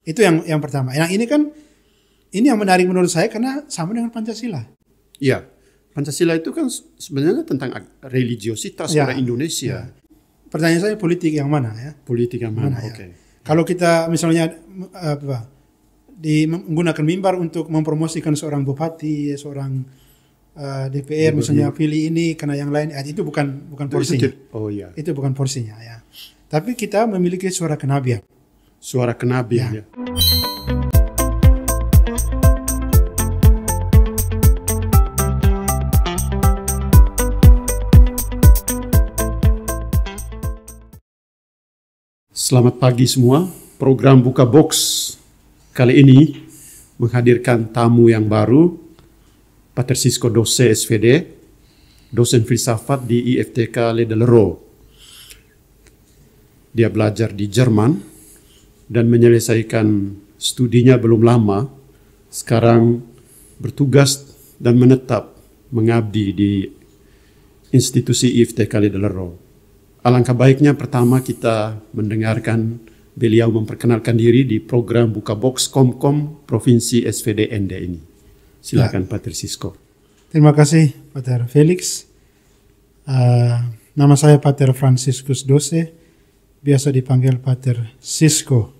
Itu yang pertama. Yang ini kan ini yang menarik menurut saya karena sama dengan Pancasila. Iya, Pancasila itu kan sebenarnya tentang religiositas orang Indonesia. Pertanyaan saya politik yang mana ya? Politik yang mana? Ya? Oke. Kalau kita misalnya menggunakan mimbar untuk mempromosikan seorang bupati, seorang DPR misalnya pilih ini karena yang lain, itu bukan porsinya. Oh iya. Itu bukan porsinya ya. Tapi kita memiliki suara kenabian. Suara kenabian ya. Selamat pagi semua. Program Buka Box kali ini menghadirkan tamu yang baru, Pater Sisko Dose SVD, dosen filsafat di IFTK Ledelero. Dia belajar di Jerman dan menyelesaikan studinya belum lama. Sekarang bertugas dan menetap mengabdi di institusi IFTK Ledelero. Alangkah baiknya pertama kita mendengarkan beliau memperkenalkan diri di program Buka Box Komkom Provinsi SVD ND ini. Silakan Pater Sisko. Terima kasih Pater Felix. Nama saya Pater Franciscus Dose, biasa dipanggil Pater Sisko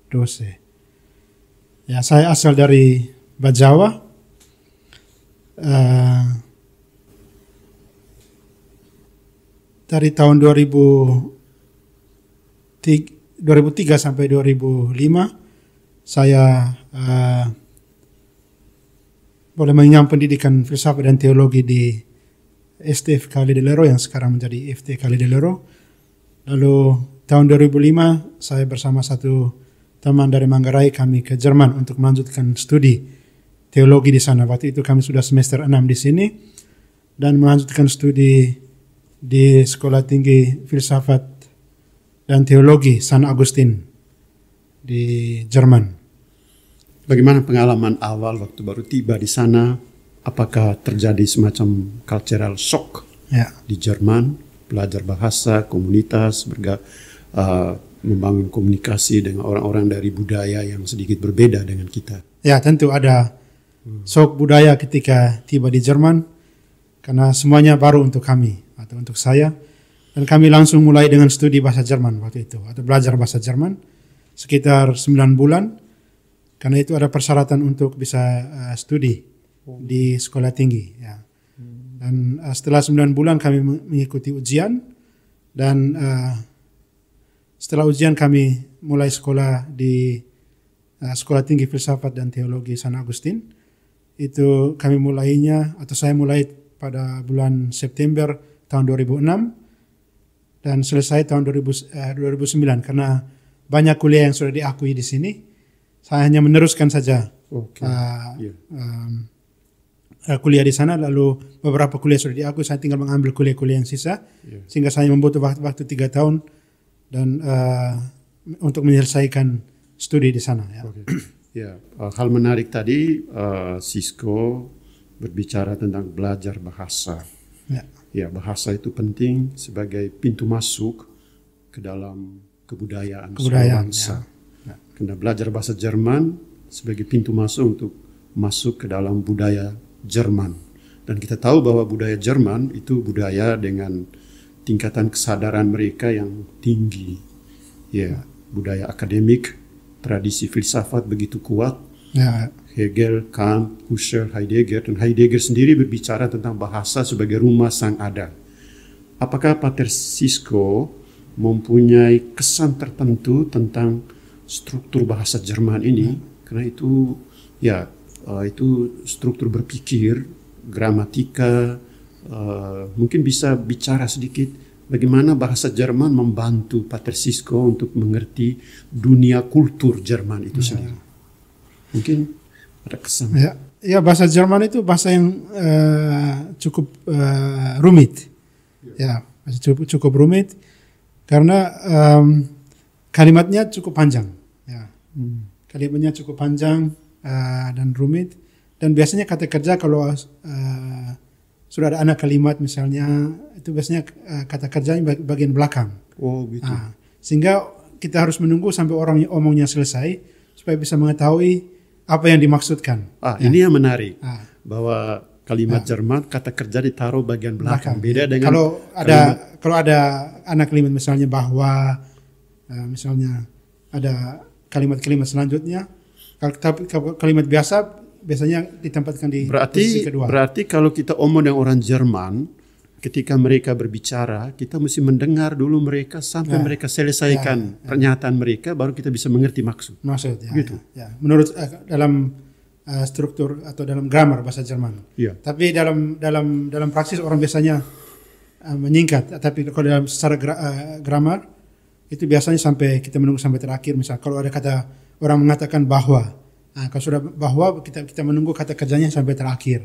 Dose. Ya, saya asal dari Bajawa. Dari tahun 2003 sampai 2005 saya boleh mengenyam pendidikan filsafat dan teologi di STFK Ledelero yang sekarang menjadi IFTK Ledelero. Lalu tahun 2005 saya bersama satu teman dari Manggarai kami ke Jerman untuk melanjutkan studi teologi di sana. Waktu itu kami sudah semester 6 di sini dan melanjutkan studi di Sekolah Tinggi Filsafat dan Teologi San Agustin di Jerman. Bagaimana pengalaman awal waktu baru tiba di sana? Apakah terjadi semacam cultural shock di Jerman? Belajar bahasa, komunitas, membangun komunikasi dengan orang-orang dari budaya yang sedikit berbeda dengan kita. Ya, tentu ada shock budaya ketika tiba di Jerman karena semuanya baru untuk kami atau untuk saya, dan kami langsung mulai dengan studi bahasa Jerman waktu itu atau belajar bahasa Jerman sekitar 9 bulan karena itu ada persyaratan untuk bisa studi di sekolah tinggi ya. Dan setelah 9 bulan kami mengikuti ujian dan setelah ujian kami mulai sekolah di Sekolah Tinggi Filsafat dan Teologi San Agustin. Itu kami mulainya atau saya mulai pada bulan September tahun 2006 dan selesai tahun 2009 karena banyak kuliah yang sudah diakui di sini. Saya hanya meneruskan saja kuliah di sana, lalu beberapa kuliah sudah diakui, saya tinggal mengambil kuliah-kuliah yang sisa sehingga saya membutuhkan waktu 3 tahun dan untuk menyelesaikan studi di sana. Hal menarik tadi Sisko berbicara tentang belajar bahasa. Ya, bahasa itu penting sebagai pintu masuk ke dalam kebudayaan bangsa. Karena belajar bahasa Jerman sebagai pintu masuk untuk masuk ke dalam budaya Jerman. Dan kita tahu bahwa budaya Jerman itu budaya dengan tingkatan kesadaran mereka yang tinggi. Ya, budaya akademik, tradisi filsafat begitu kuat. Hegel, Kant, Husserl, Heidegger, dan Heidegger sendiri berbicara tentang bahasa sebagai rumah sang ada. Apakah Pater Sisko mempunyai kesan tertentu tentang struktur bahasa Jerman ini? Karena itu itu struktur berpikir, gramatika, mungkin bisa bicara sedikit bagaimana bahasa Jerman membantu Pater Sisko untuk mengerti dunia kultur Jerman itu sendiri. Mungkin ada kesan. Ya, bahasa Jerman itu bahasa yang cukup rumit. Ya, cukup rumit karena kalimatnya cukup panjang. Ya. Kalimatnya cukup panjang dan rumit. Dan biasanya kata kerja kalau sudah ada anak kalimat misalnya, itu biasanya kata kerjanya bagian belakang. Oh gitu. Sehingga kita harus menunggu sampai orang omongnya selesai, supaya bisa mengetahui apa yang dimaksudkan. Ini yang menarik bahwa kalimat Jerman kata kerja ditaruh bagian belakang. Beda dengan kalau ada anak kalimat misalnya bahwa, misalnya ada kalimat-kalimat selanjutnya. Kalau kalimat biasanya ditempatkan di posisi kedua. Berarti kalau kita omong dengan orang Jerman, ketika mereka berbicara, kita mesti mendengar dulu mereka sampai mereka selesaikan pernyataan mereka, baru kita bisa mengerti maksud. Gitu. Menurut dalam struktur atau dalam grammar bahasa Jerman. Tapi dalam praksis orang biasanya menyingkat. Tapi kalau dalam secara grammar itu biasanya sampai kita menunggu sampai terakhir. Misal kalau ada kata orang mengatakan bahwa, kalau sudah bahwa kita menunggu kata kerjanya sampai terakhir.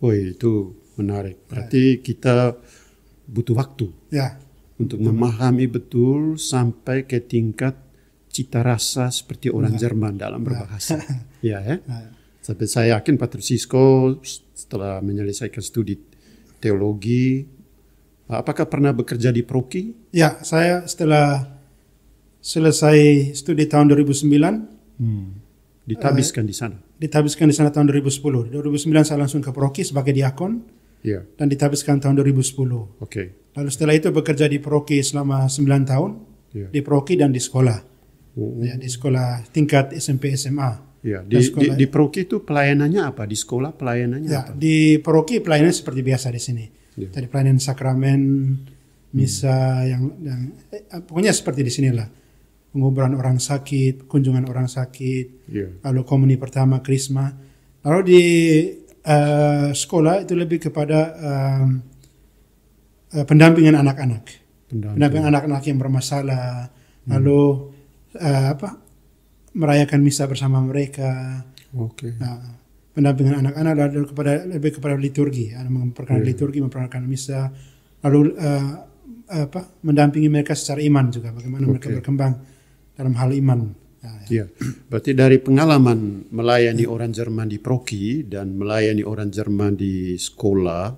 Itu menarik. Berarti kita butuh waktu untuk memahami betul sampai ke tingkat cita rasa seperti orang Jerman dalam berbahasa. Sampai saya yakin Pater Sisko setelah menyelesaikan studi teologi, apakah pernah bekerja di Proki? Ya, saya setelah selesai studi tahun 2009. Ditabiskan di sana? Ditabiskan di sana tahun 2010. 2009 saya langsung ke Proki sebagai diakon. Dan ditabiskan tahun 2010. Lalu setelah itu bekerja di Proki selama 9 tahun. Di Proki dan di sekolah. Di sekolah tingkat SMP SMA. Di Proki itu pelayanannya apa? Di sekolah pelayanannya apa? Di Proki pelayanan seperti biasa di sini. Tadi pelayanan sakramen, misa yang pokoknya seperti di sinilah. Penguburan orang sakit, kunjungan orang sakit, lalu komuni pertama, krisma. Lalu di sekolah itu lebih kepada pendampingan anak-anak. Pendampingan anak-anak yang bermasalah, lalu merayakan misa bersama mereka. Pendampingan anak-anak lalu lebih kepada liturgi, memperkenalkan liturgi, memperkenalkan misa, lalu mendampingi mereka secara iman juga, bagaimana mereka berkembang dalam hal iman. Berarti dari pengalaman melayani orang Jerman di Proki dan melayani orang Jerman di sekolah,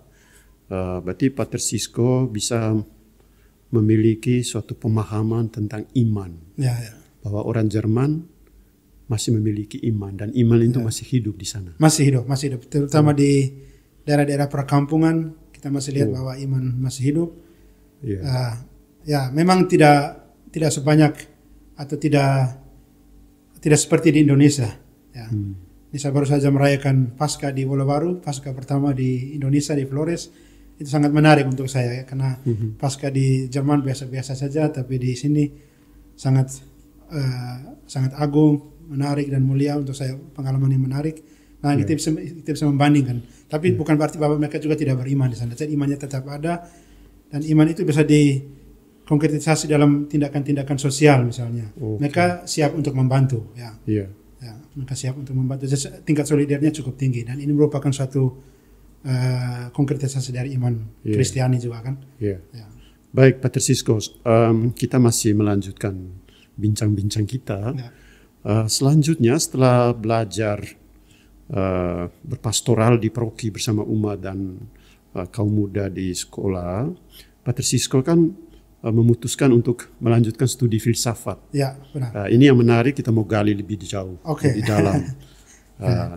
berarti Pater Sisko bisa memiliki suatu pemahaman tentang iman. Bahwa orang Jerman masih memiliki iman dan iman itu masih hidup di sana. Masih hidup. Terutama di daerah-daerah perkampungan kita masih lihat bahwa iman masih hidup. Memang tidak sebanyak atau tidak seperti di Indonesia. Saya baru saja merayakan Paskah di Wolowaru, Paskah pertama di Indonesia di Flores. Itu sangat menarik untuk saya karena Paskah di Jerman biasa-biasa saja, tapi di sini sangat agung, menarik dan mulia untuk saya, pengalaman yang menarik. Nah, kita bisa membandingkan. Tapi bukan berarti bahwa mereka juga tidak beriman di sana. Jadi imannya tetap ada dan iman itu bisa konkretisasi dalam tindakan-tindakan sosial misalnya. Mereka siap untuk membantu, mereka siap untuk membantu. Jadi, tingkat solidarnya cukup tinggi dan ini merupakan suatu konkretisasi dari iman Kristiani juga kan. Baik, Pater Sisko, kita masih melanjutkan bincang-bincang kita. Selanjutnya setelah belajar berpastoral di Proki bersama umat dan kaum muda di sekolah, Pater Sisko kan memutuskan untuk melanjutkan studi filsafat. Benar. Ini yang menarik, kita mau gali lebih jauh, lebih dalam.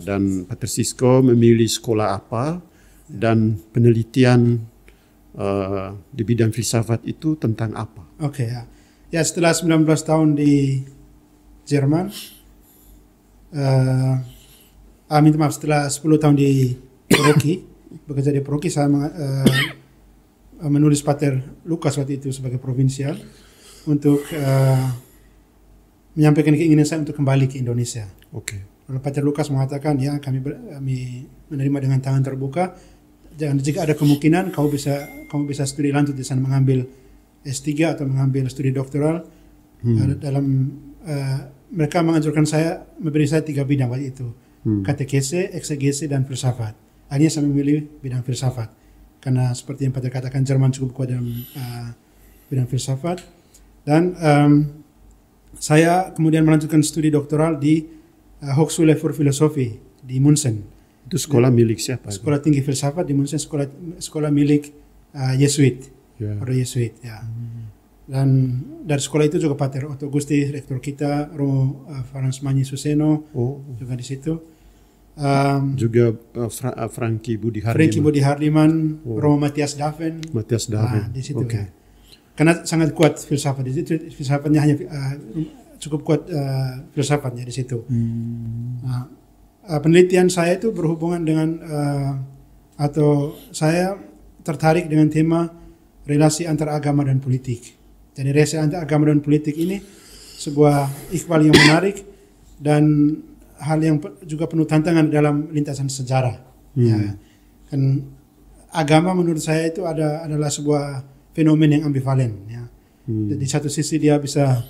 Dan Pater Sisko memilih sekolah apa dan penelitian di bidang filsafat itu tentang apa? Setelah 19 tahun di Jerman, setelah 10 tahun di Proki, bekerja di Proki, saya menulis Pater Lukas waktu itu sebagai provinsial untuk menyampaikan keinginan saya untuk kembali ke Indonesia. Lalu Pater Lukas mengatakan, kami menerima dengan tangan terbuka. Jika ada kemungkinan kamu bisa studi lanjut di sana, mengambil S3 atau mengambil studi doktoral. Mereka menganjurkan saya, memberi saya 3 bidang waktu itu, katekese, eksegese, dan filsafat. Akhirnya saya memilih bidang filsafat karena seperti yang Pater katakan, Jerman cukup kuat dalam bidang filsafat. Dan saya kemudian melanjutkan studi doktoral di Hochschule für Philosophie di München. Itu sekolah milik siapa? Sekolah tinggi filsafat di München, sekolah milik Yesuit, orang Yesuit. Dan dari sekolah itu juga Pater Otto Gusti, rektor kita, Romo Frans Manyi Suseno, juga di situ. Juga Frankie Budi Hardiman, Romo Matias Daven. Di situ ya. Karena sangat kuat filsafat di situ. Filsafatnya hanya cukup kuat filsafatnya di situ. Penelitian saya itu berhubungan dengan atau saya tertarik dengan tema relasi antara agama dan politik. Jadi relasi antara agama dan politik ini sebuah iqbal yang menarik dan hal yang juga penuh tantangan dalam lintasan sejarah. Ya, kan agama menurut saya itu adalah sebuah fenomen yang ambivalen. Ya. Di satu sisi dia bisa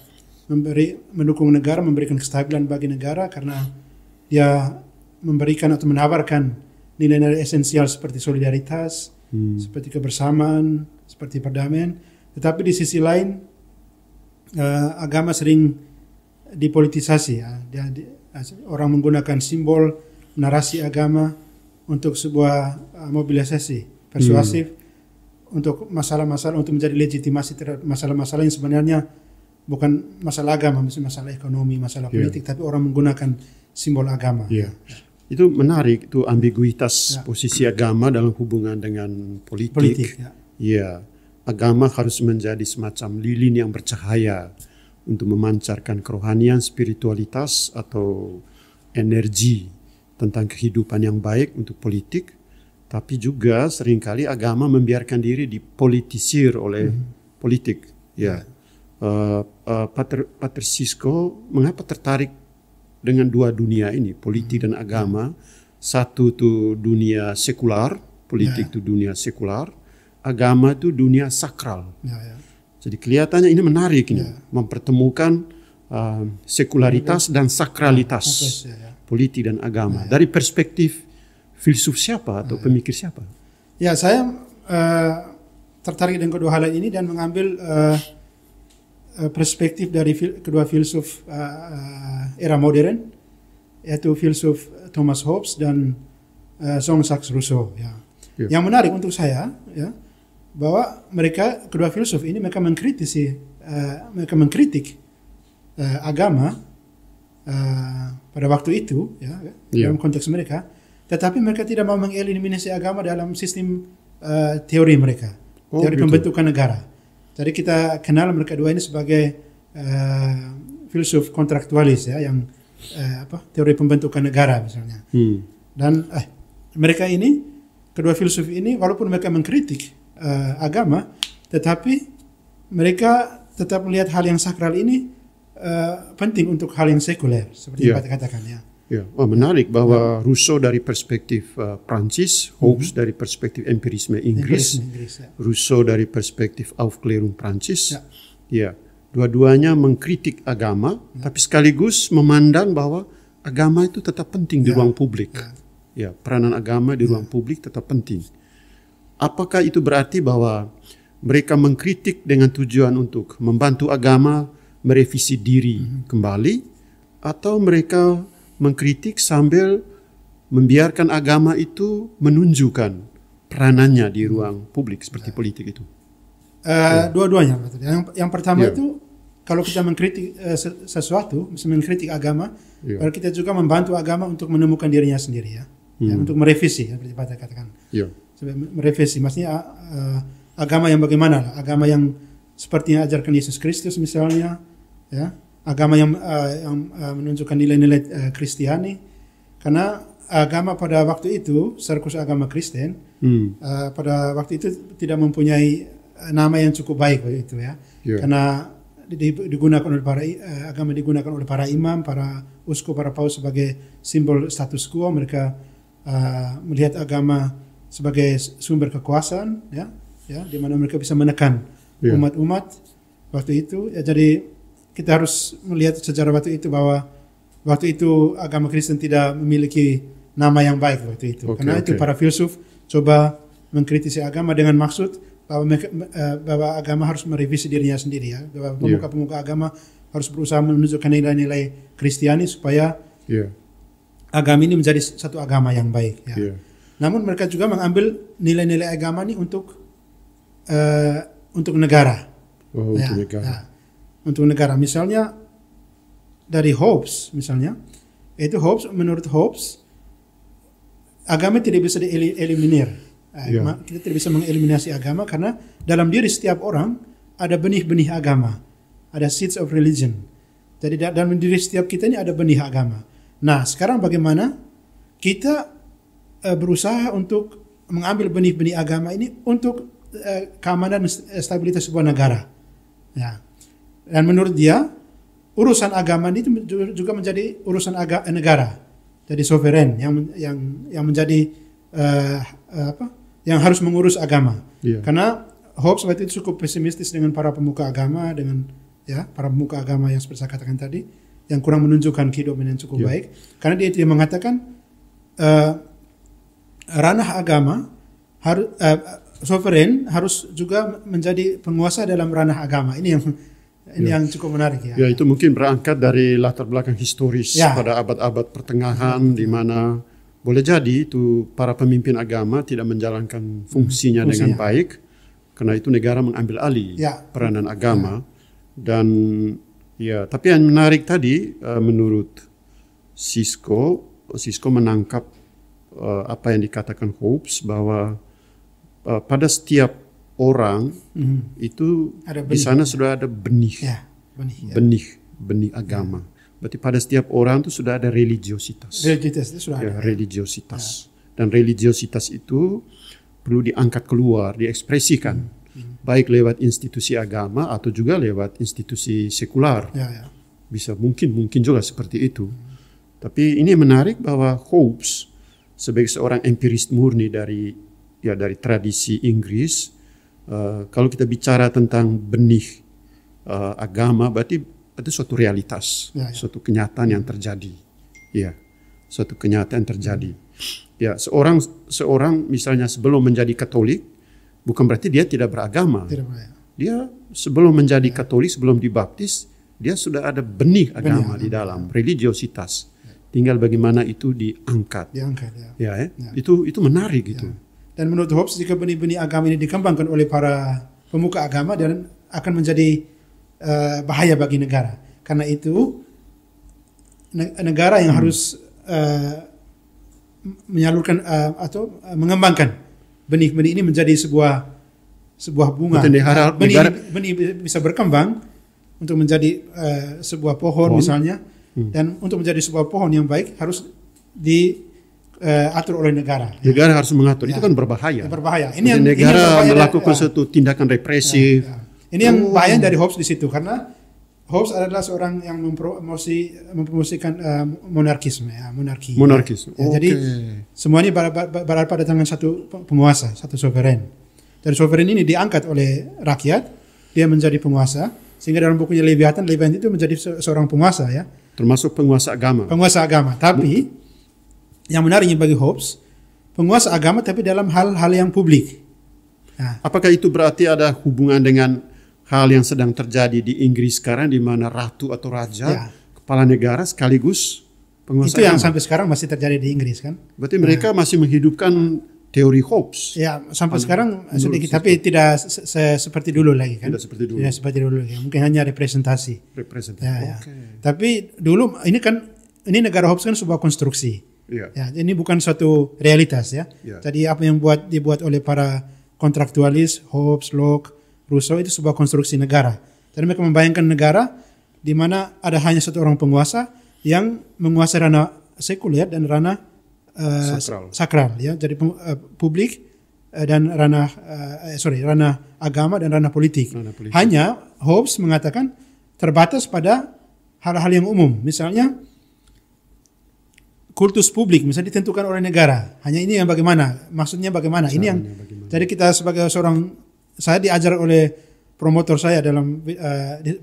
mendukung negara, memberikan kestabilan bagi negara karena dia memberikan atau menawarkan nilai-nilai esensial seperti solidaritas, seperti kebersamaan, seperti perdamaian. Tetapi di sisi lain agama sering dipolitisasi. Ya. Orang menggunakan simbol, narasi agama untuk sebuah mobilisasi persuasif untuk masalah-masalah, untuk menjadi legitimasi terhadap masalah-masalah yang sebenarnya bukan masalah agama, masalah ekonomi, masalah politik, tapi orang menggunakan simbol agama. Itu menarik, itu ambiguitas posisi agama dalam hubungan dengan politik. Agama harus menjadi semacam lilin yang bercahaya untuk memancarkan kerohanian, spiritualitas atau energi tentang kehidupan yang baik untuk politik, tapi juga seringkali agama membiarkan diri dipolitisir oleh politik. Pater Sisko, mengapa tertarik dengan dua dunia ini, politik dan agama? Satu itu dunia sekular, politik itu dunia sekular, agama itu dunia sakral. Jadi kelihatannya ini menarik ini, mempertemukan sekularitas dan sakralitas politik dan agama. Dari perspektif filsuf siapa atau pemikir siapa? Ya, saya tertarik dengan kedua hal ini dan mengambil perspektif dari kedua filsuf era modern, yaitu filsuf Thomas Hobbes dan Jean-Jacques Rousseau. Yang menarik untuk saya, bahwa mereka kedua filsuf ini mereka mengkritik agama pada waktu itu, dalam konteks mereka, tetapi mereka tidak mau mengeliminasi agama dalam sistem teori mereka, teori pembentukan negara. Jadi kita kenal mereka dua ini sebagai filsuf kontraktualis, yang teori pembentukan negara misalnya. Dan mereka ini, kedua filsuf ini, walaupun mereka mengkritik agama, tetapi mereka tetap melihat hal yang sakral ini penting untuk hal yang sekuler, seperti yang Pak katakan. Menarik bahwa Rousseau dari perspektif Prancis, Hobbes dari perspektif empirisme Inggris, Rousseau dari perspektif Aufklärung Prancis. Dua-duanya mengkritik agama, tapi sekaligus memandang bahwa agama itu tetap penting di ruang publik. Peranan agama di ruang publik tetap penting. Apakah itu berarti bahwa mereka mengkritik dengan tujuan untuk membantu agama merevisi diri kembali, atau mereka mengkritik sambil membiarkan agama itu menunjukkan peranannya di ruang publik seperti politik itu? Dua-duanya. Yang pertama itu, kalau kita mengkritik sesuatu, misalnya mengkritik agama, berarti kita juga membantu agama untuk menemukan dirinya sendiri, untuk merevisi, seperti Pak katakan. Merevisi, maksudnya agama yang bagaimana? Agama yang seperti yang ajarkan Yesus Kristus misalnya, agama yang menunjukkan nilai-nilai Kristiani. Karena agama pada waktu itu, secara khusus agama Kristen, pada waktu itu tidak mempunyai nama yang cukup baik begitu, karena digunakan oleh agama digunakan oleh para imam, para uskup, para paus sebagai simbol status quo. Mereka melihat agama sebagai sumber kekuasaan, di mana mereka bisa menekan umat-umat waktu itu. Jadi kita harus melihat sejarah waktu itu, bahwa waktu itu agama Kristen tidak memiliki nama yang baik waktu itu. Karena itu para filsuf coba mengkritisi agama dengan maksud bahwa agama harus merevisi dirinya sendiri, bahwa pemuka-pemuka agama harus berusaha menunjukkan nilai-nilai Kristiani supaya agama ini menjadi satu agama yang baik. Namun mereka juga mengambil nilai-nilai agama ini untuk negara. Oh, untuk negara. Untuk negara. Misalnya dari Hobbes, misalnya, itu Hobbes, menurut Hobbes, agama tidak bisa dieliminir. Kita tidak bisa mengeliminasi agama karena dalam diri setiap orang ada benih-benih agama, ada seeds of religion. Jadi dalam diri setiap kita ini ada benih agama. Nah, sekarang bagaimana kita berusaha untuk mengambil benih-benih agama ini untuk keamanan dan stabilitas sebuah negara. Ya. Dan menurut dia, urusan agama ini juga menjadi urusan negara. Jadi sovereign yang menjadi yang harus mengurus agama. Karena Hobbes waktu itu cukup pesimistis dengan para pemuka agama, dengan para pemuka agama yang seperti saya katakan tadi, yang kurang menunjukkan kehidupan yang cukup baik. Karena dia mengatakan ranah agama harus sovereign harus juga menjadi penguasa dalam ranah agama. Ini yang cukup menarik ya. Ya, itu mungkin berangkat dari latar belakang historis pada abad-abad pertengahan di mana boleh jadi itu para pemimpin agama tidak menjalankan fungsinya dengan baik karena itu negara mengambil alih peranan agama dan tapi yang menarik tadi menurut Sisko menangkap apa yang dikatakan Hobbes bahwa pada setiap orang itu di sana sudah ada benih agama. Berarti pada setiap orang itu sudah ada religiositas. Religiositas. Dan religiositas itu perlu diangkat keluar, diekspresikan, baik lewat institusi agama atau juga lewat institusi sekular. Bisa mungkin juga seperti itu. Tapi ini menarik bahwa Hobbes sebagai seorang empiris murni dari tradisi Inggris, kalau kita bicara tentang benih agama, berarti itu suatu realitas, suatu kenyataan yang terjadi. Suatu kenyataan yang terjadi. Seorang misalnya sebelum menjadi Katolik, bukan berarti dia tidak beragama. Dia sebelum menjadi Katolik, sebelum dibaptis, dia sudah ada benih agama di dalam, religiositas. Tinggal bagaimana itu diangkat. Itu menarik gitu. Dan menurut Hobbes, jika benih-benih agama ini dikembangkan oleh para pemuka agama dan akan menjadi bahaya bagi negara. Karena itu negara yang harus menyalurkan atau mengembangkan benih-benih ini menjadi sebuah bunga. Benih bisa berkembang untuk menjadi sebuah pohon misalnya, dan untuk menjadi sebuah pohon yang baik harus diatur oleh negara. Negara harus mengatur. Itu kan berbahaya. Ini negara melakukan suatu tindakan represif. Ini yang bahaya dari Hobbes di situ, karena Hobbes adalah seorang yang mempromosikan monarki. Jadi semuanya berada pada tangan satu penguasa, satu sovereign. Dan sovereign ini diangkat oleh rakyat, dia menjadi penguasa, sehingga dalam bukunya Leviathan itu menjadi seorang penguasa ya. Termasuk penguasa agama. Tapi yang menariknya bagi Hobbes, penguasa agama tapi dalam hal-hal yang publik. Nah, apakah itu berarti ada hubungan dengan hal yang sedang terjadi di Inggris sekarang, di mana ratu atau raja, kepala negara sekaligus penguasa itu yang agama? Sampai sekarang masih terjadi di Inggris kan? Berarti mereka masih menghidupkan teori Hobbes. Ya, sampai sekarang sedikit, tapi tidak seperti dulu lagi kan? Tidak seperti dulu lagi. Mungkin hanya representasi. Tapi dulu ini negara Hobbes kan sebuah konstruksi. Ini bukan suatu realitas ya. Jadi apa yang dibuat oleh para kontraktualis, Hobbes, Locke, Rousseau itu sebuah konstruksi negara. Jadi mereka membayangkan negara di mana ada hanya satu orang penguasa yang menguasai ranah sekuler dan ranah sakral ya. Jadi publik dan ranah agama dan ranah politik. Hanya Hobbes mengatakan terbatas pada hal-hal yang umum. Misalnya kultus publik misalnya ditentukan oleh negara. Hanya ini yang bagaimana? Maksudnya bagaimana? Ini yang jadi kita sebagai saya diajar oleh promotor saya dalam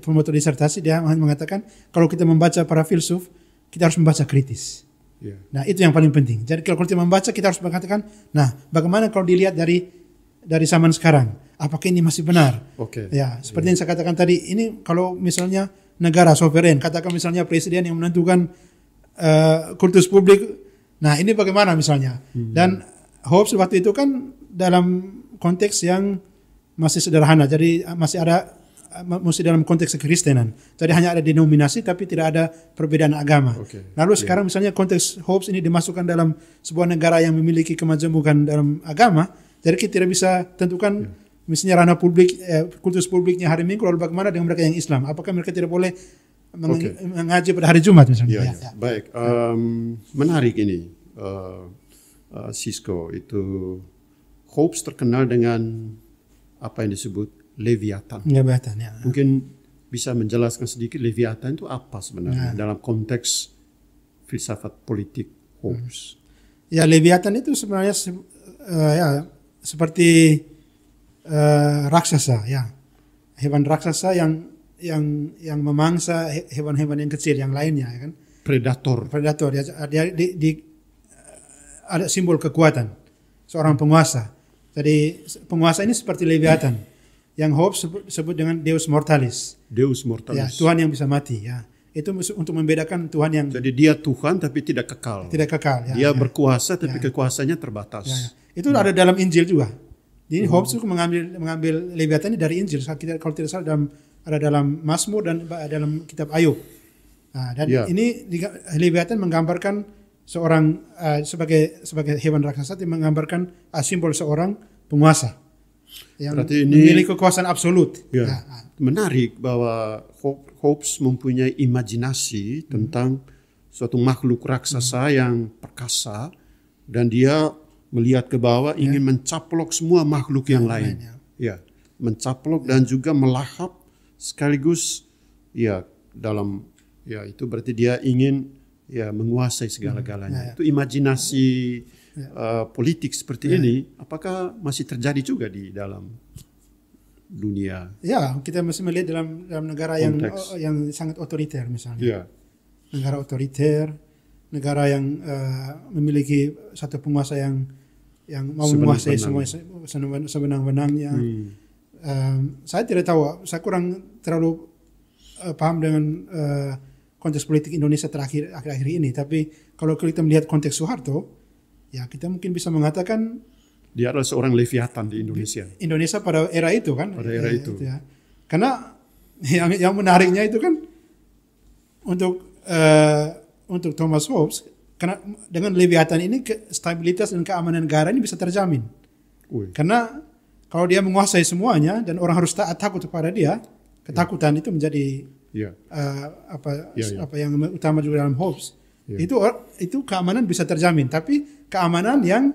promotor disertasi, dia mengatakan kalau kita membaca para filsuf, kita harus membaca kritis. Nah, itu yang paling penting. Jadi kalau kita membaca, kita harus mengatakan, nah, bagaimana kalau dilihat dari zaman sekarang? Apakah ini masih benar? Ya, seperti yang saya katakan tadi, ini kalau misalnya negara sovereign, katakan misalnya presiden yang menentukan kultus publik, nah ini bagaimana misalnya? Dan Hobbes waktu itu kan dalam konteks yang masih sederhana, jadi masih ada mesti dalam konteks kekristenan. Jadi hanya ada denominasi tapi tidak ada perbedaan agama. Lalu sekarang misalnya konteks hopes ini dimasukkan dalam sebuah negara yang memiliki kemajemukan dalam agama, jadi kita tidak bisa tentukan misalnya ranah publik, kultus publiknya hari Minggu, lalu bagaimana dengan mereka yang Islam? Apakah mereka tidak boleh mengaji pada hari Jumat misalnya? Baik, menarik ini, Sisko. Itu hopes terkenal dengan apa yang disebut Leviathan. Leviathan, ya. Mungkin bisa menjelaskan sedikit Leviathan itu apa sebenarnya dalam konteks filsafat politik hopes? Ya, Leviathan itu sebenarnya seperti raksasa, ya, hewan raksasa yang memangsa hewan-hewan yang kecil yang lainnya, ya kan? Predator, ya. Ada simbol kekuatan seorang penguasa. Jadi penguasa ini seperti Leviathan. Yang Hobbes sebut dengan Deus Mortalis. Deus Mortalis. Ya, Tuhan yang bisa mati. Ya, itu untuk membedakan Tuhan yang. Jadi dia Tuhan tapi tidak kekal. Tidak kekal. Ya, dia berkuasa tapi kekuasaannya terbatas. Ya. Itu ada dalam Injil juga. Jadi Hobbes itu mengambil Leviathan ini dari Injil. Kalau tidak salah ada dalam Mazmur dan dalam kitab Ayub. Nah, dan ini Leviathan menggambarkan seorang sebagai hewan raksasa, menggambarkan simbol seorang penguasa yang memiliki kekuasaan absolut. Menarik bahwa Hobbes mempunyai imajinasi tentang suatu makhluk raksasa yang perkasa, dan dia melihat ke bawah ingin mencaplok semua makhluk yang lain. Mencaplok dan juga melahap sekaligus dalam itu berarti dia ingin menguasai segala-galanya. Itu imajinasi politik seperti ini, apakah masih terjadi juga di dalam dunia? Ya, kita masih melihat dalam negara yang sangat otoriter misalnya. Negara otoriter, negara yang memiliki satu penguasa yang mau menguasai semua sebenang-benangnya. Saya tidak tahu, saya kurang terlalu paham dengan konteks politik Indonesia akhir-akhir ini. Tapi kalau kita melihat konteks Soeharto, ya kita mungkin bisa mengatakan dia adalah seorang Leviathan di Indonesia. Indonesia pada era itu kan. Pada era itu. Ya. Karena yang menariknya itu kan untuk Thomas Hobbes, karena dengan Leviathan ini stabilitas dan keamanan negara ini bisa terjamin. Karena kalau dia menguasai semuanya dan orang harus takut kepada dia, ketakutan itu menjadi apa yang utama juga dalam Hobbes. Itu keamanan bisa terjamin, tapi keamanan yang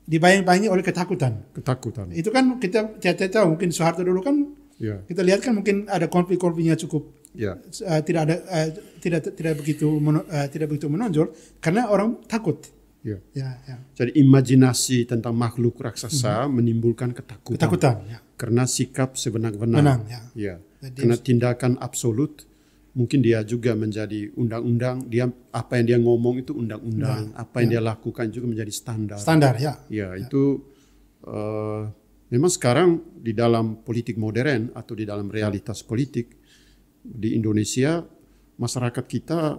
dibayang-bayangi oleh ketakutan. Itu kan kita tidak tahu, mungkin Soeharto dulu kan kita lihat kan mungkin ada konflik-konfliknya cukup tidak begitu menonjol karena orang takut. Jadi imajinasi tentang makhluk raksasa menimbulkan ketakutan. Karena sikap sebenang-benang. Karena tindakan absolut, mungkin dia juga menjadi undang-undang. Apa yang dia ngomong itu undang-undang. Apa yang dia lakukan juga menjadi standar. Itu memang sekarang di dalam politik modern atau di dalam realitas politik di Indonesia, masyarakat kita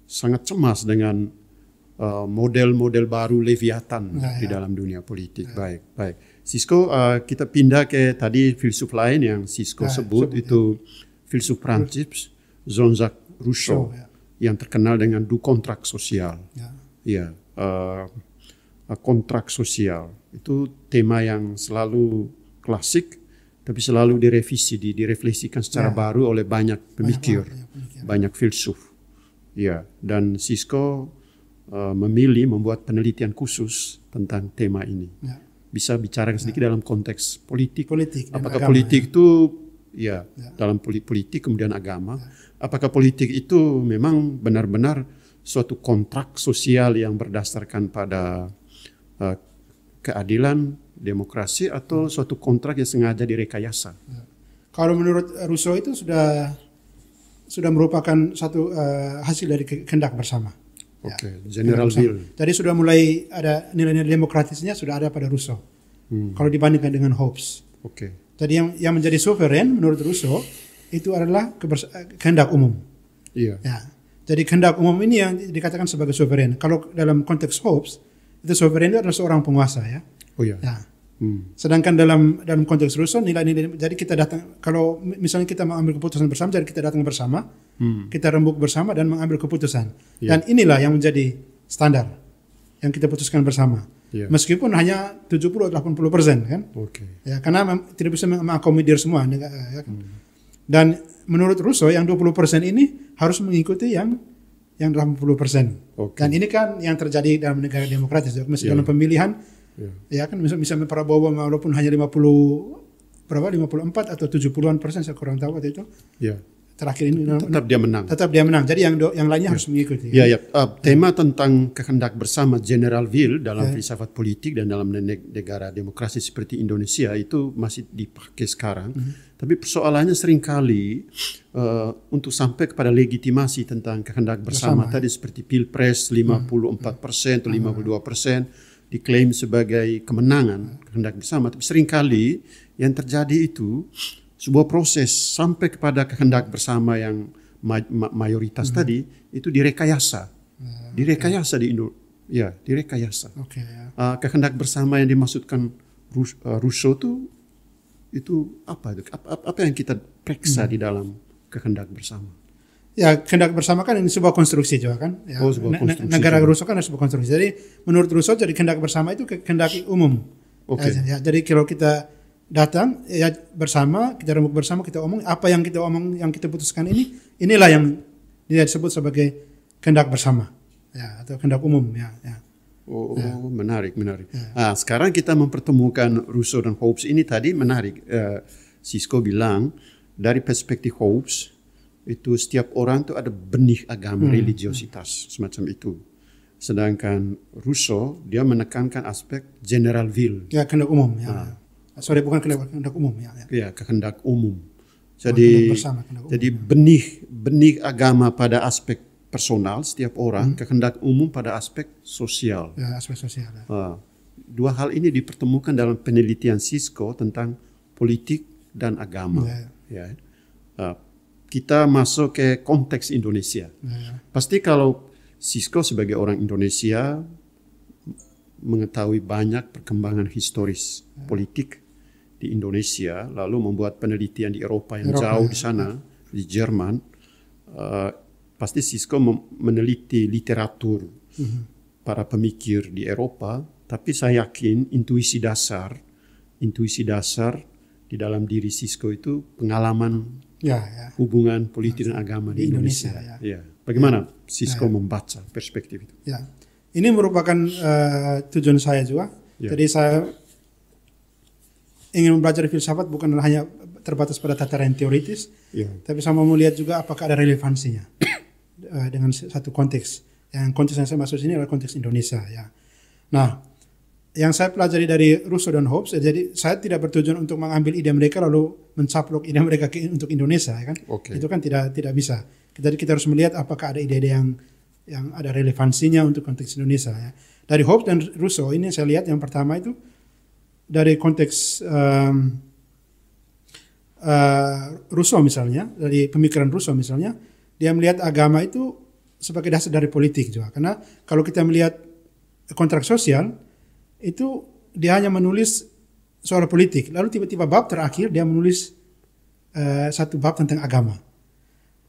sangat cemas dengan model-model baru Leviathan di dalam dunia politik. Baik. Sisko, kita pindah ke tadi filsuf lain yang Sisko sebut, itu filsuf Prancis, Jean-Jacques Rousseau, yang terkenal dengan du kontrak sosial. Kontrak sosial itu tema yang selalu klasik, tapi selalu direvisi, direfleksikan secara baru oleh banyak pemikir, banyak filsuf. Dan Sisko memilih membuat penelitian khusus tentang tema ini. Bisa bicara sedikit dalam konteks politik. Apakah agama, politik itu dalam politik kemudian agama? Apakah politik itu memang benar-benar suatu kontrak sosial yang berdasarkan pada keadilan, demokrasi, atau suatu kontrak yang sengaja direkayasa? Kalau menurut Rousseau itu sudah merupakan satu hasil dari kehendak bersama. General will. Jadi sudah mulai ada nilai-nilai demokratisnya sudah ada pada Rousseau. Kalau dibandingkan dengan Hobbes. Jadi yang menjadi suveren menurut Rousseau itu adalah kehendak umum. Jadi kehendak umum ini yang dikatakan sebagai suveren. Kalau dalam konteks Hobbes itu suveren itu adalah seorang penguasa, ya. Oh ya. Ya. Sedangkan dalam konteks Rousseau nilai-nilai, jadi kita datang, kalau misalnya kita mengambil keputusan bersama, jadi kita datang bersama, kita rembuk bersama dan mengambil keputusan. Dan inilah yang menjadi standar yang kita putuskan bersama. Meskipun hanya 70-80% kan. Ya, karena tidak bisa mengakomodir semua. Ya, kan? Dan menurut Rousseau yang 20% ini harus mengikuti yang 80%. Dan ini kan yang terjadi dalam negara demokratis. Misalnya dalam pemilihan, ya kan misalnya Prabowo walaupun hanya 54 atau 70-an%, saya kurang tahu waktu itu. Terakhir ini tetap dia menang. Tetap dia menang. Jadi yang lainnya harus mengikuti. Tema tentang kehendak bersama General Will dalam filsafat politik dan dalam negara demokrasi seperti Indonesia itu masih dipakai sekarang. Tapi persoalannya seringkali untuk sampai kepada legitimasi tentang kehendak bersama tadi seperti Pilpres 54% atau 52% diklaim sebagai kemenangan kehendak bersama. Tapi seringkali yang terjadi itu sebuah proses sampai kepada kehendak bersama yang mayoritas tadi itu direkayasa. Direkayasa di Indonesia. Direkayasa. Kehendak bersama yang dimaksudkan Rousseau itu apa itu? Apa yang kita periksa di dalam kehendak bersama? Ya, kehendak bersama kan ini sebuah konstruksi juga kan. Ya, negara Rousseau kan sebuah konstruksi. Jadi menurut Rousseau jadi kehendak bersama itu kehendak umum. Jadi kalau kita datang ya bersama, kita rembuk bersama, kita omong apa yang kita omong, yang kita putuskan inilah yang disebut sebagai kehendak bersama, ya, atau kehendak umum, ya. Menarik. Sekarang kita mempertemukan Rousseau dan Hobbes ini tadi menarik. Sisko bilang dari perspektif Hobbes itu setiap orang itu ada benih agama, religiositas semacam itu. Sedangkan Rousseau dia menekankan aspek general will. Ya, kehendak umum, ya. Bukan kehendak umum, ya. Ya, kehendak umum. Jadi benih agama pada aspek personal setiap orang, kehendak umum pada aspek sosial. Ya, aspek sosial. Ya. Dua hal ini dipertemukan dalam penelitian Sisko tentang politik dan agama. Ya. Kita masuk ke konteks Indonesia. Pasti kalau Sisko sebagai orang Indonesia mengetahui banyak perkembangan historis politik di Indonesia, lalu membuat penelitian di Eropa yang jauh di sana, di Jerman. Pasti Sisko meneliti literatur para pemikir di Eropa, tapi saya yakin intuisi dasar di dalam diri Sisko itu pengalaman hubungan politik dan agama di Indonesia. Bagaimana Sisko membaca perspektif itu? Ya. Ini merupakan tujuan saya juga. Jadi saya ingin belajar filsafat bukan hanya terbatas pada tataran teoritis, tapi saya mau melihat juga apakah ada relevansinya dengan satu konteks. Yang konteks yang saya maksud ini adalah konteks Indonesia. Ya. Nah, yang saya pelajari dari Rousseau dan Hobbes, jadi saya tidak bertujuan untuk mengambil ide mereka lalu mencaplok ide mereka untuk Indonesia, ya kan? Itu kan tidak bisa. Jadi kita harus melihat apakah ada ide-ide yang ada relevansinya untuk konteks Indonesia. Ya. Dari Hobbes dan Rousseau ini saya lihat yang pertama itu dari konteks Rousseau misalnya, dari pemikiran Rousseau misalnya, dia melihat agama itu sebagai dasar dari politik juga. Karena kalau kita melihat kontrak sosial, itu dia hanya menulis soal politik. Lalu tiba-tiba bab terakhir dia menulis satu bab tentang agama.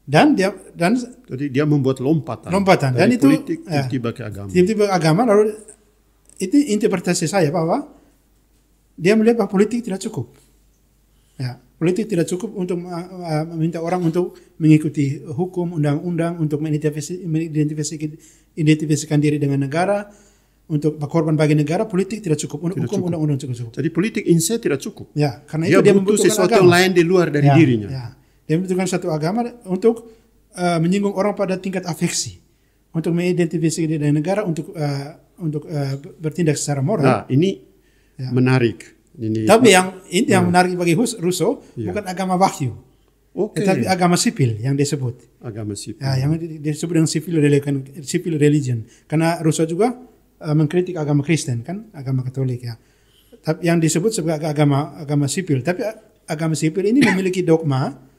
Jadi dia membuat lompatan dan itu politik tiba-tiba ke agama. Tiba-tiba agama, lalu itu interpretasi saya bahwa dia melihat bahwa politik tidak cukup. Ya, politik tidak cukup untuk meminta orang untuk mengikuti hukum, undang-undang, untuk mengidentifikasikan diri dengan negara, untuk berkorban bagi negara. Politik tidak cukup, hukum, undang-undang cukup. Jadi politik in se tidak cukup. Ya, karena itu dia butuh sesuatu yang lain di luar dari dirinya. Ya. Dia membutuhkan satu agama untuk menyinggung orang pada tingkat afeksi, untuk mengidentifikasi diri dengan negara, untuk bertindak secara moral. Nah, ini menarik. Tapi yang menarik bagi Rousseau bukan agama wahyu, tetapi agama sipil yang disebut. Agama sipil. Ya, yang disebut dengan civil religion. Karena Rousseau juga mengkritik agama Kristen, kan, agama Katolik, ya. Tapi yang disebut sebagai agama sipil. Tapi agama sipil ini memiliki dogma,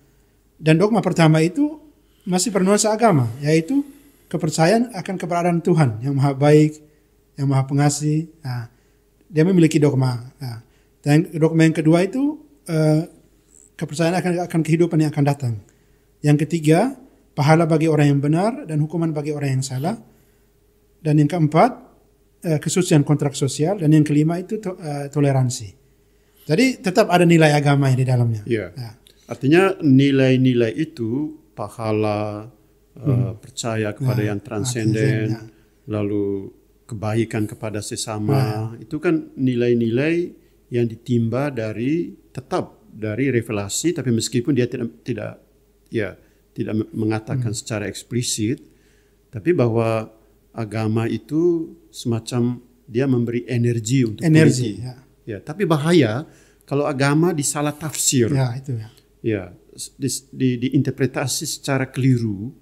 dan dogma pertama itu masih bernuansa agama, yaitu kepercayaan akan keberadaan Tuhan yang maha baik, yang maha pengasih. Nah, dia memiliki dogma. Nah, dan dogma yang kedua itu kepercayaan akan kehidupan yang akan datang. Yang ketiga, pahala bagi orang yang benar dan hukuman bagi orang yang salah. Dan yang keempat, kesucian kontrak sosial. Dan yang kelima itu toleransi. Jadi tetap ada nilai agama di dalamnya. Ya. Artinya nilai-nilai itu pahala, percaya kepada yang transenden, lalu kebaikan kepada sesama, itu kan nilai-nilai yang ditimba tetap dari revelasi, tapi meskipun dia tidak mengatakan secara eksplisit, tapi bahwa agama itu semacam dia memberi energi untuk politi. Ya, tapi bahaya kalau agama disalah tafsir. Ya, itu ya. Ya, diinterpretasi secara keliru,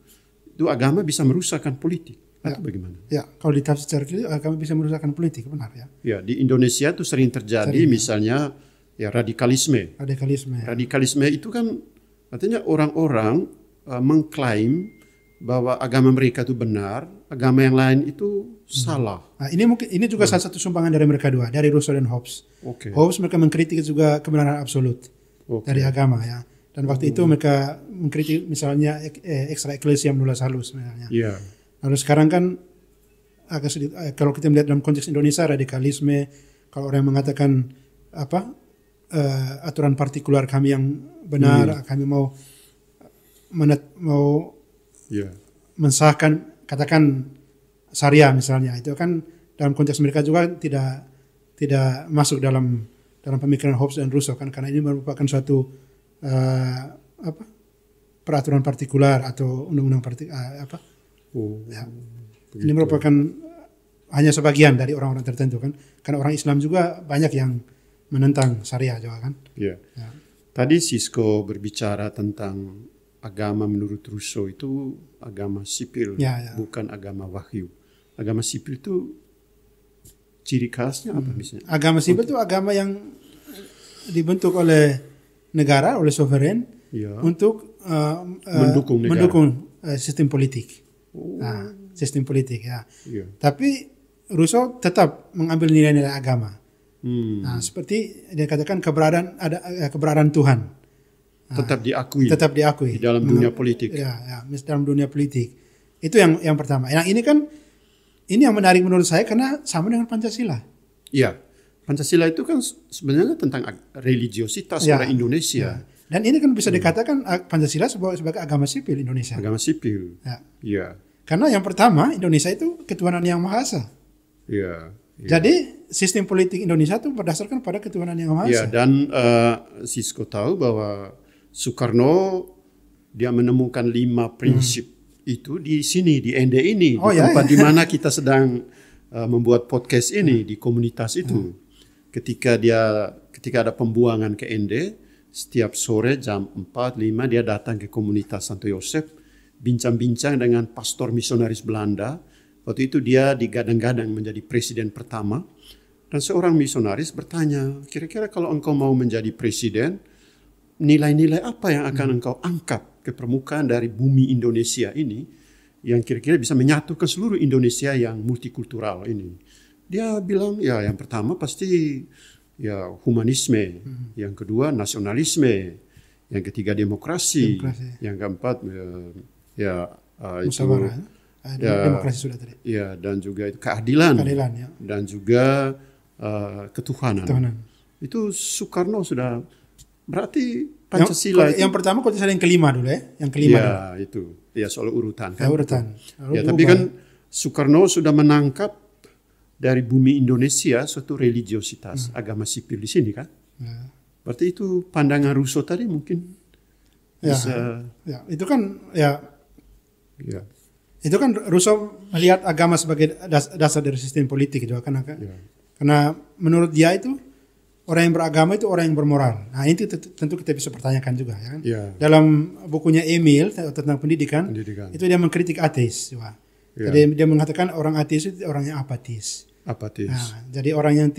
itu agama bisa merusakkan politik. Atau bagaimana? Ya, kalau ditafsir secara keliru, agama bisa merusakkan politik, benar ya. Ya, di Indonesia itu sering terjadi misalnya radikalisme. Radikalisme itu kan artinya orang-orang mengklaim bahwa agama mereka itu benar, agama yang lain itu salah. Nah, ini juga salah satu sumbangan dari mereka dua, dari Rousseau dan Hobbes. Hobbes mereka mengkritik juga kebenaran absolut dari agama ya. Dan waktu itu mereka mengkritik misalnya extra ecclesia nullus halus misalnya. Lalu sekarang kan agak sedikit, kalau kita melihat dalam konteks Indonesia, radikalisme, kalau orang yang mengatakan aturan partikular kami yang benar, kami mau mensahkan, katakan syariah misalnya, itu kan dalam konteks mereka juga tidak masuk dalam pemikiran Hobbes dan Rousseau kan, karena ini merupakan suatu peraturan partikular atau undang-undang ini merupakan hanya sebagian dari orang-orang tertentu kan, karena orang Islam juga banyak yang menentang syariah juga kan. Tadi Sisko berbicara tentang agama menurut Rousseau itu agama sipil, bukan agama wahyu. Agama sipil itu ciri khasnya apa misalnya? Agama sipil itu agama yang dibentuk oleh negara, oleh suveren untuk mendukung sistem politik. Sistem politik ya. Tapi Rousseau tetap mengambil nilai-nilai agama. Nah, seperti dia katakan keberadaan Tuhan. Tetap diakui di dalam dunia politik. Dalam dunia politik. Itu yang pertama. Yang ini yang menarik menurut saya karena sama dengan Pancasila. Iya. Pancasila itu kan sebenarnya tentang religiositas orang Indonesia. Dan ini kan bisa dikatakan Pancasila sebagai agama sipil Indonesia. Agama sipil. Karena yang pertama, Indonesia itu ketuhanan yang Maha Esa. Jadi sistem politik Indonesia itu berdasarkan pada ketuhanan yang Maha Esa. Dan Sisko tahu bahwa Soekarno dia menemukan 5 prinsip itu di sini, di ND ini, di tempat di mana kita sedang membuat podcast ini, di komunitas itu. Ketika ada pembuangan ke ND, setiap sore jam 4-5 dia datang ke komunitas Santo Yosef, bincang-bincang dengan pastor misionaris Belanda. Waktu itu dia digadang-gadang menjadi presiden pertama. Dan seorang misionaris bertanya, kira-kira kalau engkau mau menjadi presiden, nilai-nilai apa yang akan engkau angkat ke permukaan dari bumi Indonesia ini, yang kira-kira bisa menyatukan seluruh Indonesia yang multikultural ini. Dia bilang, yang pertama pasti humanisme, yang kedua nasionalisme, yang ketiga demokrasi. Yang keempat demokrasi sudah tadi. Dan juga itu keadilan dan juga ketuhanan. Itu Soekarno sudah, berarti Pancasila yang pertama Pancasila yang kelima dulu yang kelima. Itu soal urutan kan. Lalu tapi kan Soekarno sudah menangkap dari bumi Indonesia suatu religiositas agama sipil di sini kan. Berarti itu pandangan Rousseau tadi mungkin bisa. Itu kan itu kan Rousseau melihat agama sebagai dasar dari sistem politik itu karena menurut dia itu orang yang beragama itu orang yang bermoral. Nah, ini tentu kita bisa pertanyakan juga ya kan. Dalam bukunya Emil tentang pendidikan. Itu dia mengkritik ateis. Jadi dia mengatakan orang ateis itu orang yang apatis. Nah, jadi orang yang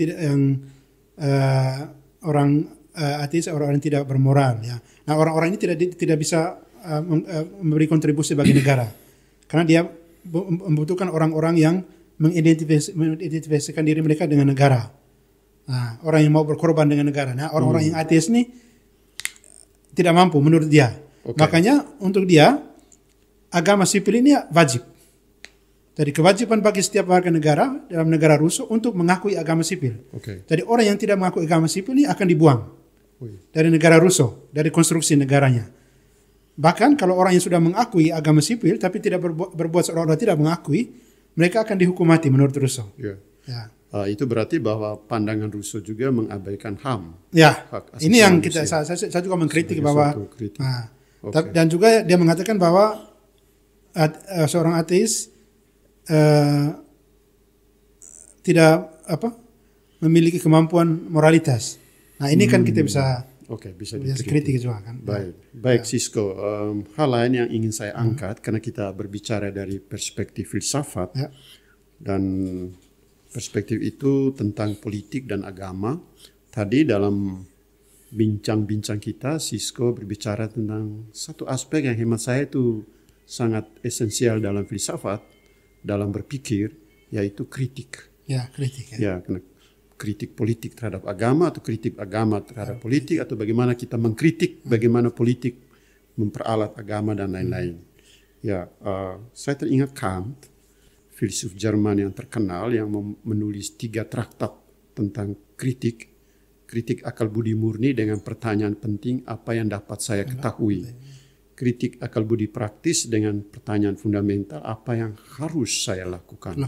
orang ateis orang yang tidak bermoral ya. Nah, orang-orang ini tidak bisa memberi kontribusi bagi negara. Karena dia membutuhkan orang-orang yang mengidentifikasikan diri mereka dengan negara. Nah, orang yang mau berkorban dengan negara. Nah, orang-orang yang ateis ini tidak mampu menurut dia. Makanya untuk dia agama sipil ini wajib. Jadi kewajiban bagi setiap warga negara dalam negara Russo untuk mengakui agama sipil. Jadi orang yang tidak mengakui agama sipil ini akan dibuang dari negara Russo, dari konstruksi negaranya. Bahkan kalau orang yang sudah mengakui agama sipil tapi tidak berbuat seolah-olah tidak mengakui, mereka akan dihukum mati menurut Russo. Ya. Itu berarti bahwa pandangan Russo juga mengabaikan HAM. Ya, ini yang saya juga mengkritik bahwa dan juga dia mengatakan bahwa seorang ateis tidak memiliki kemampuan moralitas. Nah ini kan kita bisa kritik juga kan. Baik Sisko, hal lain yang ingin saya angkat karena kita berbicara dari perspektif filsafat dan perspektif itu tentang politik dan agama. Tadi dalam bincang-bincang kita, Sisko berbicara tentang satu aspek yang hemat saya itu sangat esensial dalam filsafat, dalam berpikir, yaitu kritik. Kritik politik terhadap agama atau kritik agama terhadap politik atau bagaimana kita mengkritik bagaimana politik memperalat agama dan lain-lain. Saya teringat Kant, filsuf Jerman yang terkenal yang menulis 3 traktat tentang kritik akal budi murni dengan pertanyaan penting apa yang dapat saya ketahui. Kritik akal budi praktis dengan pertanyaan fundamental apa yang harus saya lakukan.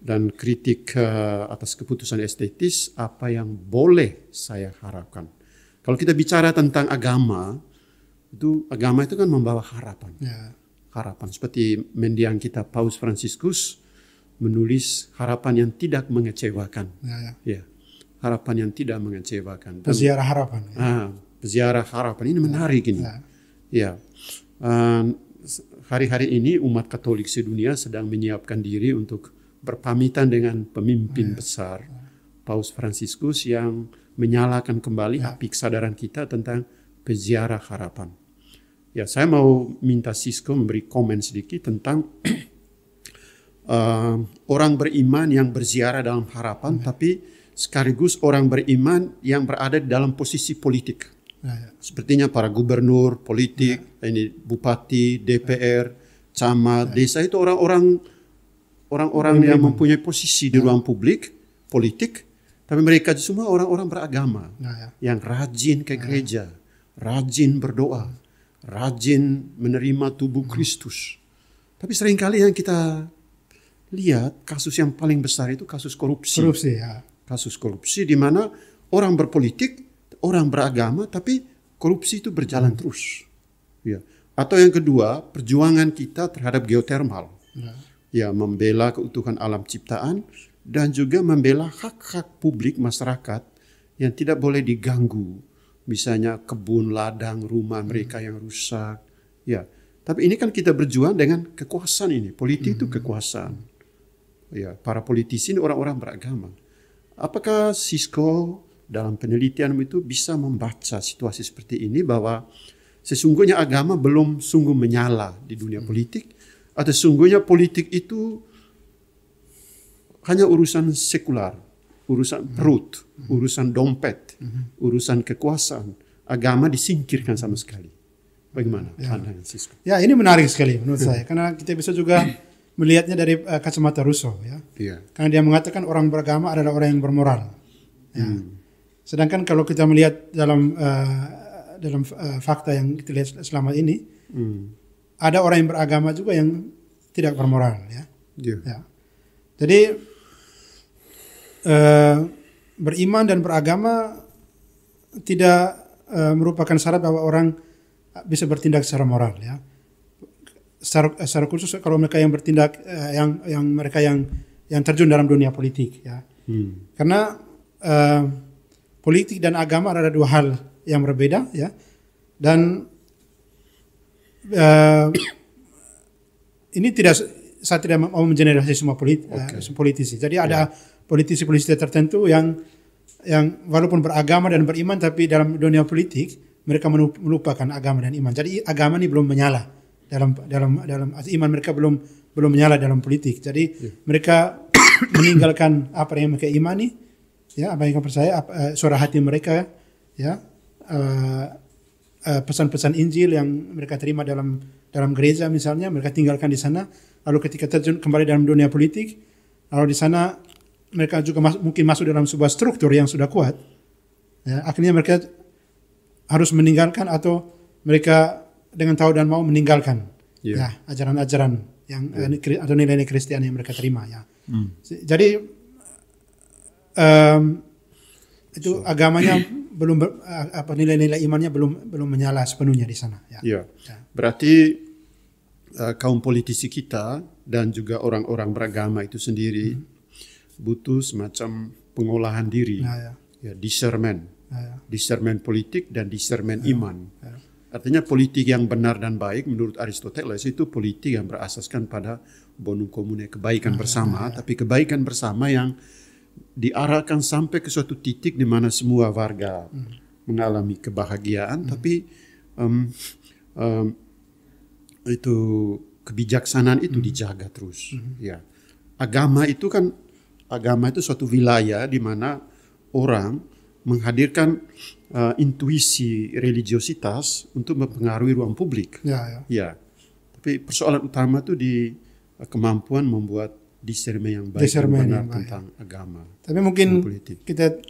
Dan kritik atas keputusan estetis apa yang boleh saya harapkan. Kalau kita bicara tentang agama itu kan membawa harapan. Harapan seperti mendiang kita Paus Fransiskus menulis harapan yang tidak mengecewakan. Harapan yang tidak mengecewakan. Peziarah harapan. Peziarah harapan ini menarik ini. Hari-hari ini umat Katolik sedunia sedang menyiapkan diri untuk berpamitan dengan pemimpin besar Paus Fransiskus yang menyalakan kembali api kesadaran kita tentang peziarah harapan. Saya mau minta Sisko memberi komen sedikit tentang orang beriman yang berziarah dalam harapan, tapi sekaligus orang beriman yang berada di dalam posisi politik. Sepertinya para gubernur, politik, ini bupati, DPR, camat, desa itu orang-orang yang mempunyai posisi di ruang publik, politik, tapi mereka semua orang-orang beragama yang rajin ke gereja, rajin berdoa, rajin menerima tubuh Kristus. Tapi seringkali yang kita lihat kasus yang paling besar itu kasus korupsi. Kasus korupsi di mana orang berpolitik, orang beragama, tapi korupsi itu berjalan terus. Atau yang kedua, perjuangan kita terhadap geotermal. Membela keutuhan alam ciptaan dan juga membela hak-hak publik masyarakat yang tidak boleh diganggu. Misalnya kebun, ladang, rumah mereka yang rusak. Tapi ini kan kita berjuang dengan kekuasaan ini. Politik itu kekuasaan. Para politisi ini orang-orang beragama. Apakah Sisko dalam penelitian itu bisa membaca situasi seperti ini bahwa sesungguhnya agama belum sungguh menyala di dunia politik atau sesungguhnya politik itu hanya urusan sekular, urusan perut, urusan dompet, urusan kekuasaan. Agama disingkirkan sama sekali. Bagaimana pandangan Sisko? Ini menarik sekali menurut saya karena kita bisa juga melihatnya dari kacamata Russo Karena dia mengatakan orang beragama adalah orang yang bermoral. Sedangkan kalau kita melihat dalam fakta yang kita lihat selama ini, ada orang yang beragama juga yang tidak bermoral. Jadi beriman dan beragama tidak merupakan syarat bahwa orang bisa bertindak secara moral. Secara khusus kalau mereka yang bertindak, mereka yang terjun dalam dunia politik. Karena politik dan agama adalah 2 hal yang berbeda, dan ini saya tidak mau mengeneralisasi semua politisi. Jadi ada politisi-politisi tertentu yang walaupun beragama dan beriman, tapi dalam dunia politik mereka melupakan agama dan iman. Jadi agama ini belum menyala dalam iman mereka belum menyala dalam politik. Jadi mereka meninggalkan apa yang mereka imani ya apa yang mereka percaya, suara hati mereka, ya pesan-pesan Injil yang mereka terima dalam gereja misalnya, mereka tinggalkan di sana. Lalu ketika terjun kembali dalam dunia politik, lalu di sana mereka juga mungkin masuk dalam sebuah struktur yang sudah kuat. Ya, akhirnya mereka harus meninggalkan atau mereka dengan tahu dan mau meninggalkan ya ajaran-ajaran yang atau nilai-nilai Kristen yang mereka terima ya. Jadi itu agamanya belum nilai-nilai imannya belum menyala sepenuhnya di sana. Ya. Berarti kaum politisi kita dan juga orang-orang beragama itu sendiri butuh semacam pengolahan diri, discernment, discernment politik dan discernment iman. Artinya politik yang benar dan baik menurut Aristoteles itu politik yang berasaskan pada bonum commune, kebaikan bersama, tapi kebaikan bersama yang diarahkan sampai ke suatu titik di mana semua warga mengalami kebahagiaan, tapi itu kebijaksanaan itu dijaga terus. Ya, agama itu suatu wilayah di mana orang menghadirkan intuisi religiositas untuk mempengaruhi ruang publik. Ya. Tapi persoalan utama itu di kemampuan membuat discernment yang baik dan benar tentang agama. Tapi mungkin kita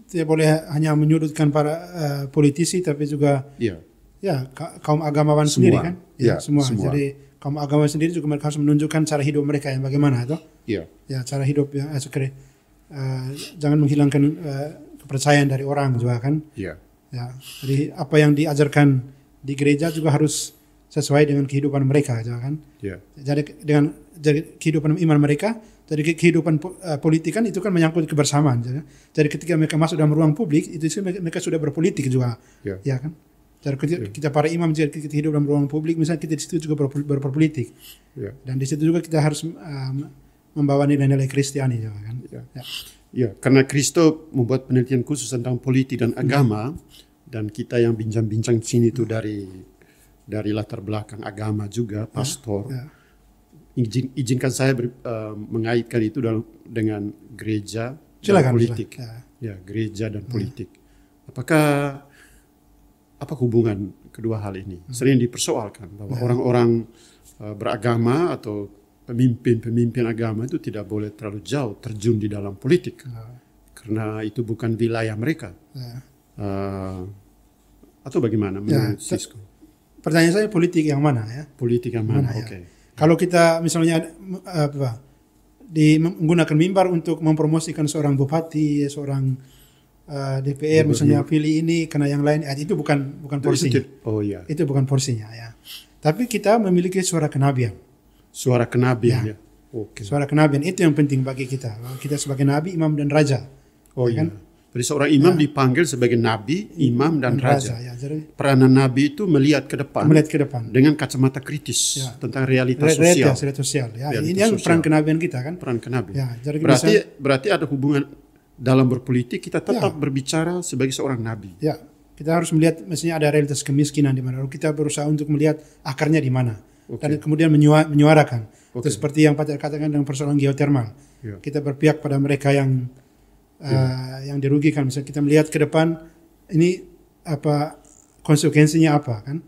tidak boleh hanya menyudutkan para politisi, tapi juga kaum agamawan sendiri kan? Semua. Jadi kaum agamawan sendiri juga mereka harus menunjukkan cara hidup mereka yang bagaimana toh? Ya, cara hidup yang jangan menghilangkan kepercayaan dari orang juga kan? Ya. Jadi apa yang diajarkan di gereja juga harus sesuai dengan kehidupan mereka juga kan? Jadi dengan kehidupan iman mereka, jadi kehidupan politik kan itu kan menyangkut kebersamaan. Jadi ketika mereka masuk dalam ruang publik itu mereka sudah berpolitik juga, ya kan? Jadi kita para imam jika kita hidup dalam ruang publik, misalnya kita di situ juga berpolitik, dan di situ juga kita harus membawa nilai-nilai Kristiani juga kan? Ya, karena Kristo membuat penelitian khusus tentang politik dan agama, dan kita yang bincang-bincang di sini itu dari latar belakang agama juga, pastor. Izinkan saya mengaitkan itu dengan gereja dan politik. Gereja dan politik. Apa hubungan kedua hal ini? Sering dipersoalkan bahwa orang-orang beragama atau pemimpin agama itu tidak boleh terlalu jauh terjun di dalam politik, karena itu bukan wilayah mereka. Atau bagaimana menurut Sisko? Pertanyaan saya politik yang mana ya? Politik yang mana? Oke. Kalau kita misalnya menggunakan mimbar untuk mempromosikan seorang bupati, seorang DPR misalnya pilih ini karena yang lain, itu bukan porsinya. Itu bukan porsinya ya. Tapi kita memiliki suara kenabian. Suara kenabian ya. Suara kenabian itu yang penting bagi kita. Kita sebagai nabi, imam dan raja. Kan? Jadi seorang imam dipanggil sebagai nabi, imam dan raja. Jadi, peranan nabi itu melihat ke depan. Dengan kacamata kritis tentang realitas sosial. Ini yang peran kenabian kita kan. Peran kenabian. Berarti ada hubungan dalam berpolitik, kita tetap berbicara sebagai seorang nabi. Ya, kita harus melihat misalnya ada realitas kemiskinan di mana. Lalu kita berusaha untuk melihat akarnya di mana. Dan kemudian menyuarakan. Itu seperti yang Pak katakan dengan persoalan geotermal. Kita berpihak pada mereka yang dirugikan. Misalnya kita melihat ke depan ini apa konsekuensinya apa kan?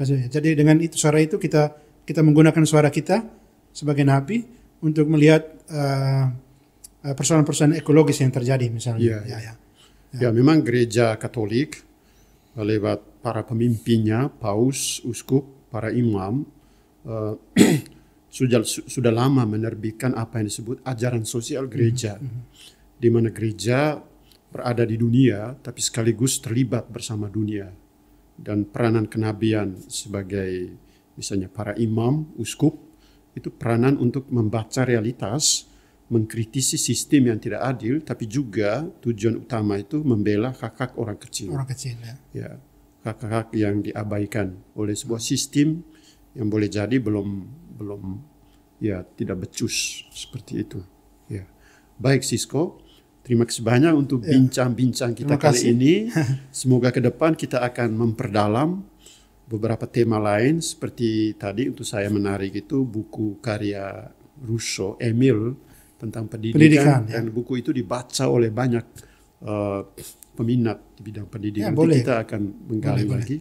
Jadi dengan itu suara itu kita menggunakan suara kita sebagai nabi untuk melihat persoalan-persoalan ekologis yang terjadi misalnya. Ya, memang gereja Katolik lewat para pemimpinnya, paus, uskup, para imam sudah lama menerbitkan apa yang disebut ajaran sosial gereja. Di mana gereja berada di dunia tapi sekaligus terlibat bersama dunia, dan peranan kenabian sebagai misalnya para imam, uskup itu peranan untuk membaca realitas, mengkritisi sistem yang tidak adil, tapi juga tujuan utama itu membela hak-hak orang kecil. Hak-hak yang diabaikan oleh sebuah sistem yang boleh jadi belum tidak becus seperti itu. Baik Sisko, terima kasih banyak untuk bincang-bincang kita kali ini. Semoga ke depan kita akan memperdalam beberapa tema lain, seperti tadi untuk saya menarik itu buku karya Rousseau, Emile, tentang pendidikan. Ya. Dan buku itu dibaca oleh banyak peminat di bidang pendidikan. Ya, boleh. Kita akan menggali lagi.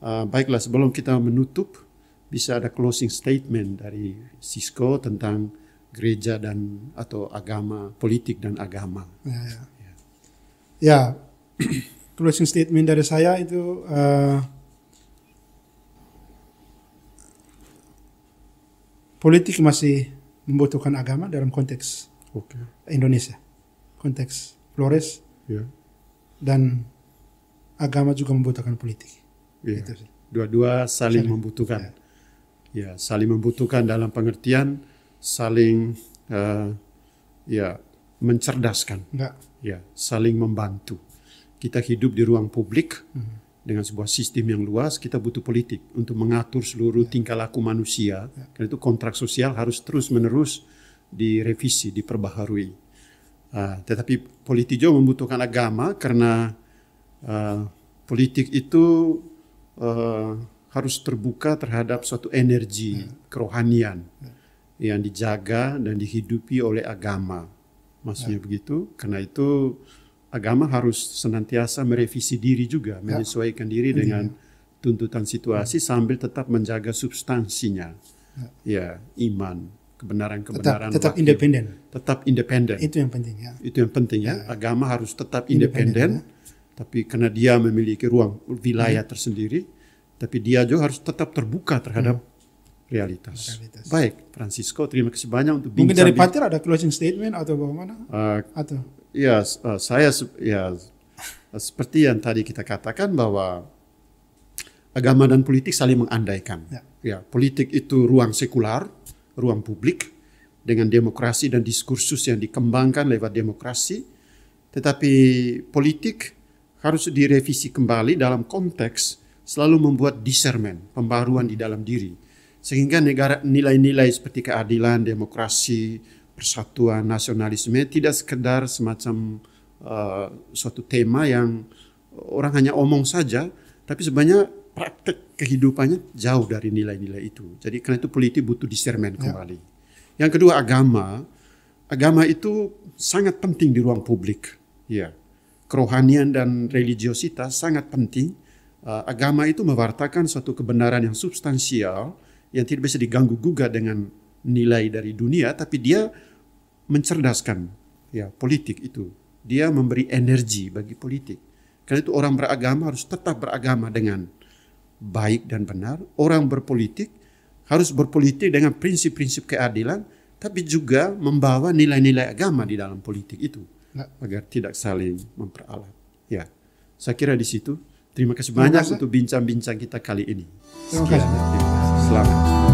Baiklah, sebelum kita menutup, bisa ada closing statement dari Sisko tentang gereja dan atau agama, politik dan agama. Ya, closing statement dari saya itu politik masih membutuhkan agama dalam konteks Indonesia, konteks Flores, dan agama juga membutuhkan politik. Gitu. Dua-dua saling membutuhkan. Ya, saling membutuhkan dalam pengertian saling mencerdaskan. Ya, saling membantu. Kita hidup di ruang publik dengan sebuah sistem yang luas, kita butuh politik untuk mengatur seluruh tingkah laku manusia. Karena itu kontrak sosial harus terus-menerus direvisi, diperbaharui. Tetapi politik juga membutuhkan agama karena politik itu harus terbuka terhadap suatu energi kerohanian yang dijaga dan dihidupi oleh agama. Maksudnya begitu. Karena itu agama harus senantiasa merevisi diri juga, menyesuaikan diri dengan tuntutan situasi sambil tetap menjaga substansinya. Ya, iman, kebenaran-kebenaran. Tetap independen. Tetap independen. Itu yang penting ya. Itu yang penting ya. Agama harus tetap independen, tapi karena dia memiliki ruang wilayah tersendiri, tapi dia juga harus tetap terbuka terhadap realitas. Baik, Francisco, terima kasih banyak untuk bincang. Mungkin dari Pater ada closing statement atau bagaimana? Atau ya, saya seperti yang tadi kita katakan bahwa agama dan politik saling mengandaikan. Ya, politik itu ruang sekular, ruang publik dengan demokrasi dan diskursus yang dikembangkan lewat demokrasi. Tetapi politik harus direvisi kembali dalam konteks selalu membuat discernment, pembaruan di dalam diri. Sehingga nilai-nilai seperti keadilan, demokrasi, persatuan, nasionalisme tidak sekedar semacam suatu tema yang orang hanya omong saja, tapi sebenarnya praktek kehidupannya jauh dari nilai-nilai itu. Jadi karena itu politik butuh discernment kembali. Yang kedua, agama. Agama itu sangat penting di ruang publik. Ya, kerohanian dan religiositas sangat penting. Agama itu mewartakan suatu kebenaran yang substansial yang tidak bisa diganggu gugat dengan nilai dari dunia, tapi dia mencerdaskan politik itu. Dia memberi energi bagi politik. Karena itu orang beragama harus tetap beragama dengan baik dan benar. Orang berpolitik harus berpolitik dengan prinsip-prinsip keadilan, tapi juga membawa nilai-nilai agama di dalam politik itu agar tidak saling memperalat. Ya, saya kira di situ. Terima kasih banyak untuk bincang-bincang kita kali ini. Terima kasih. Selamat.